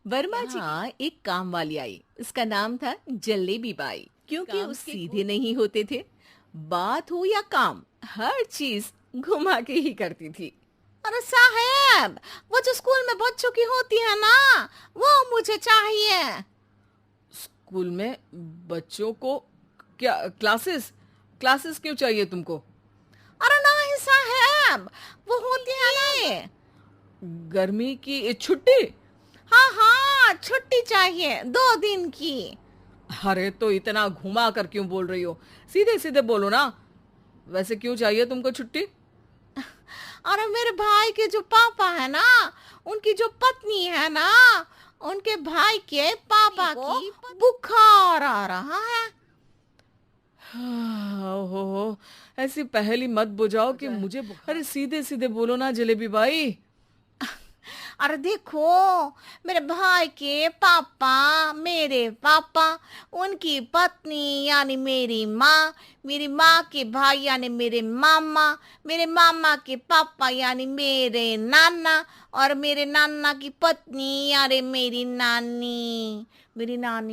वर्मा जी हाँ एक काम वाली आई। उसका नाम था जलेबी बाई, क्योंकि काम उसके सीधे सीधे नहीं होते थे। बात हो या काम, हर चीज घुमा के ही करती थी। अरे साहब, वो जो स्कूल में बच्चों की होती है ना, वो मुझे चाहिए। स्कूल में बच्चों को क्या? क्लासेस? क्लासेस क्यों चाहिए तुमको? अरे नहीं साहब, वो होती है ना ये। गर्मी की छुट्टी? हाँ हाँ, छुट्टी चाहिए 2 दिन की। अरे तो इतना घुमा कर क्यों बोल रही हो? सीधे सीधे बोलो ना। वैसे क्यों चाहिए तुमको छुट्टी? अरे मेरे भाई के जो पापा है ना, उनकी जो पत्नी है ना, उनके भाई के पापा की बुखार आ रहा है। ओहो, ऐसी पहेली मत बुझाओ कि मुझे अरे सीधे सीधे बोलो ना जलेबी बाई। अरे देखो, मेरे भाई के पापा, मेरे पापा, उनकी पत्नी यानी मेरी माँ के भाई यानी मेरे मामा के पापा यानी मेरे नाना, और मेरे नाना की पत्नी यानी मेरी नानी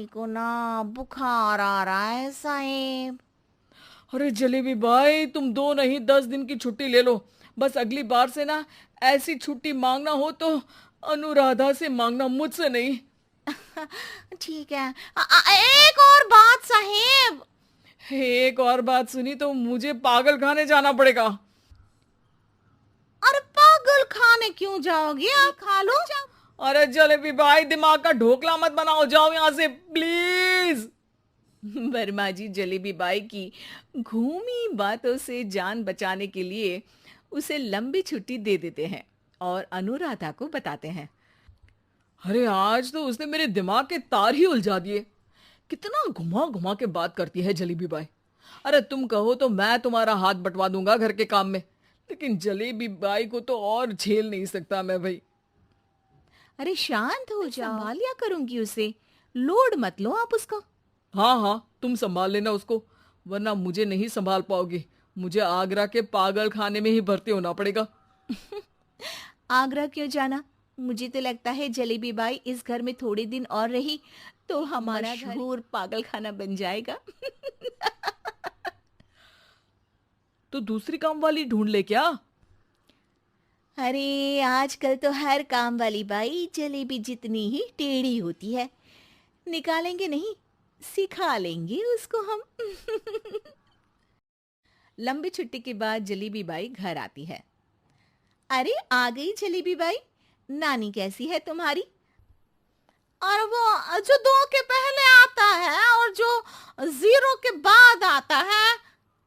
को ना बुखार आ रहा है साहेब। अरे जलेबी भाई, तुम 2 नहीं 10 दिन की छुट्टी ले लो। बस अगली बार से ना ऐसी छुट्टी मांगना हो तो अनुराधा से मांगना, मुझसे नहीं। ठीक है। एक और बात साहेब। एक और बात सुनी तो मुझे पागल खाने जाना पड़ेगा। अरे पागल खाने क्यों जाओगे, आप खा लो। अरे जलेबी भाई, दिमाग का ढोकला मत बनाओ, जाओ यहाँ से प्लीज। वर्मा जी जलेबी बाई की घूमी बातों से जान बचाने के लिए उसे लंबी छुट्टी दे देते हैं और अनुराधा को बताते हैं। अरे आज तो उसने मेरे दिमाग के तार ही उलझा दिए। कितना घुमा घुमा के बात करती है जलेबी बाई। अरे तुम कहो तो मैं तुम्हारा हाथ बंटवा दूंगा घर के काम में, लेकिन जलेबी बाई को तो और झेल नहीं सकता मैं भाई। अरे शांत हो जाओ, संभाल लिया करूंगी उसे, लोड मत लो आप उसको। हाँ हाँ, तुम संभाल लेना उसको, वरना मुझे नहीं संभाल पाओगी। मुझे आगरा के पागल खाने में ही भर्ती होना पड़ेगा। आगरा क्यों जाना? मुझे तो लगता है जलेबी बाई इस घर में थोड़े दिन और रही तो हमारा मशहूर पागल खाना बन जाएगा। तो दूसरी काम वाली ढूंढ ले क्या? अरे आजकल तो हर काम वाली बाई जलेबी जितनी ही टेढ़ी होती है। निकालेंगे नहीं, सिखा लेंगे उसको हम। लंबी छुट्टी के बाद जलेबी बाई घर आती है। अरे आ गई जलेबी बाई, नानी कैसी है तुम्हारी? और वो जो 2 के पहले आता है और जो 0 के बाद आता है।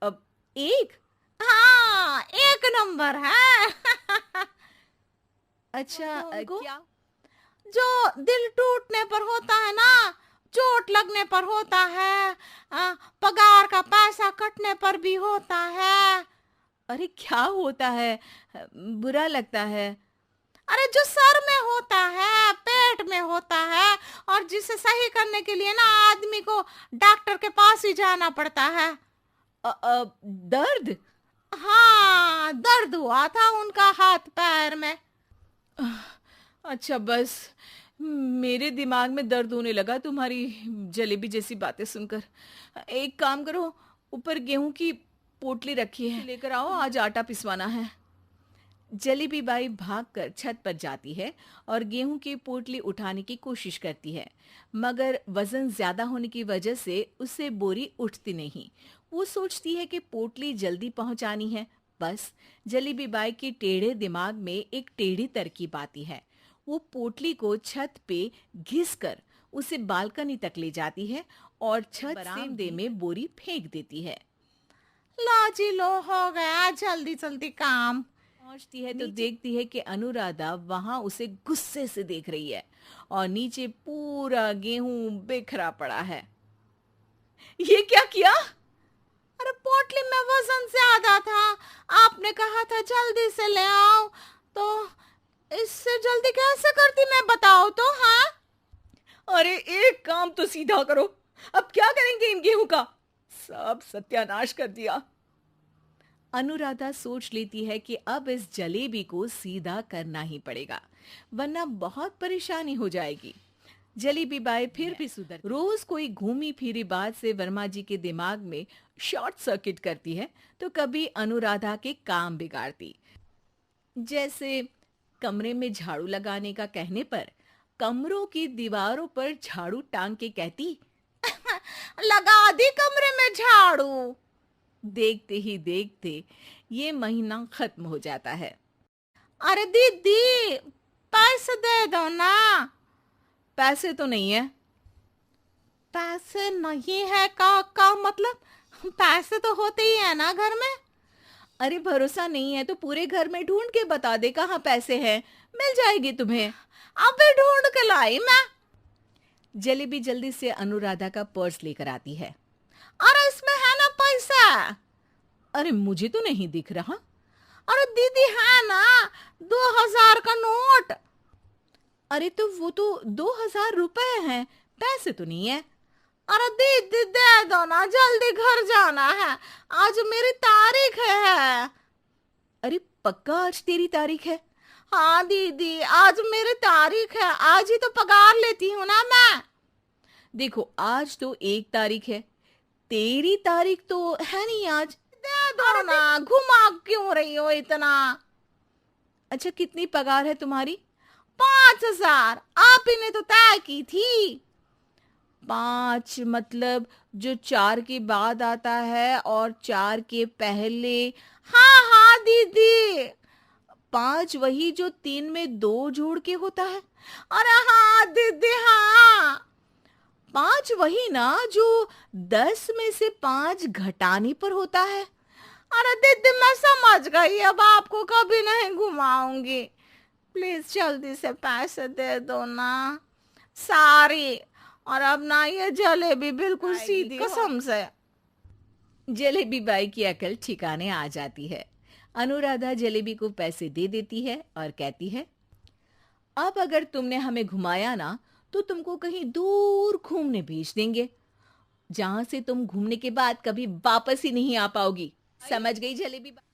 अब एक? हाँ, 1 नंबर है। अच्छा क्या? जो दिल टूटने पर होता है ना, चोट लगने पर होता है, पगार का पैसा कटने पर भी होता है। अरे क्या होता है? बुरा लगता है? अरे जो सर में होता है, पेट में होता है, और जिसे सही करने के लिए ना आदमी को डॉक्टर के पास ही जाना पड़ता है। दर्द? हाँ, दर्द हुआ था उनका हाथ पैर में। अच्छा बस, मेरे दिमाग में दर्द होने लगा तुम्हारी जलेबी जैसी बातें सुनकर। एक काम करो, ऊपर गेहूं की पोटली रखी है, लेकर आओ, आज आटा पिसवाना है। जलेबी बाई भागकर छत पर जाती है और गेहूं की पोटली उठाने की कोशिश करती है, मगर वजन ज्यादा होने की वजह से उससे बोरी उठती नहीं। वो सोचती है कि पोटली जल्दी पहुंचानी है। बस जलेबी बाई के टेढ़े दिमाग में एक टेढ़ी तरकीब आती है। वो पोटली को छत पे घिसकर उसे बालकनी तक ले जाती है और छत बरामदे में बोरी फेंक देती है। लो जी लो, हो गया जल्दी जल्दी काम। पहुंचती है तो देखती है कि अनुराधा वहां उसे गुस्से से देख रही है और नीचे पूरा गेहूं बिखरा पड़ा है। ये क्या किया? अरे पोटली में वजन ज्यादा था, आपने कहा था जल्दी से ले आओ, तो इससे जल्दी कैसे करती मैं बताओ तो। हाँ, अरे एक काम तो सीधा करो, अब क्या करेंगे इन गेहूं का? सब सत्यानाश कर दिया। अनुराधा सोच लेती है कि अब इस जलेबी को सीधा करना ही पड़ेगा, वरना बहुत परेशानी हो जाएगी। जलेबी बाई फिर भी सुधर रोज कोई घूमी फिरी बात से वर्मा जी के दिमाग में शॉर्ट सर्किट करती है तो कभी अनुराधा के काम बिगाड़ती। जैसे कमरे में झाड़ू लगाने का कहने पर कमरों की दीवारों पर झाड़ू टांग के कहती। लगा दी कमरे में झाड़ू। देखते ही देखते ये महीना खत्म हो जाता है। अरे दीदी, पैसे दे दो ना। पैसे तो नहीं है। पैसे नहीं है का मतलब? पैसे तो होते ही है ना घर में। अरे भरोसा नहीं है तो पूरे घर में ढूंढ के बता दे कहाँ पैसे हैं, मिल जाएगी तुम्हें। अबे ढूंढ के लाई मैं। जलेबी जल्दी से अनुराधा का पर्स लेकर आती है। अरे इसमें है ना पैसा। अरे मुझे तो नहीं दिख रहा। अरे दीदी है ना, 2000 का नोट। अरे तो वो तो 2000 रुपए हैं, पैसे तो नहीं है। अरे दीदी दे दो ना, जल्दी घर जाना है, आज मेरी तारीख है। अरे पक्का आज तेरी तारीख है? हाँ दीदी, आज मेरी तारीख है, आज ही तो पगार लेती हूँ ना मैं। देखो आज तो 1 तारीख है, तेरी तारीख तो है नहीं आज। दे दो ना, घुमा क्यों रही हो इतना? अच्छा कितनी पगार है तुम्हारी? 5000। आप ही ने तो तय की थी। 5 मतलब जो 4 के बाद आता है और 4 के पहले। हाँ हाँ दीदी। 5 वही जो 3 में 2 जोड़ के होता है। अरे हाँ दीदी हाँ। 5 वही ना जो 10 में से 5 घटाने पर होता है। अरे दीदी मैं समझ गई, अब आपको कभी नहीं घुमाऊंगी। प्लीज जल्दी से पैसे दे दो ना, सारी। और अब ना ये जलेबी बिल्कुल सीधी कसम से। जलेबी बाई की अकल ठिकाने आ जाती है। अनुराधा जलेबी को पैसे दे देती है और कहती है, अब अगर तुमने हमें घुमाया ना तो तुमको कहीं दूर घूमने भेज देंगे, जहां से तुम घूमने के बाद कभी वापस ही नहीं आ पाओगी। समझ गई जलेबी बाई?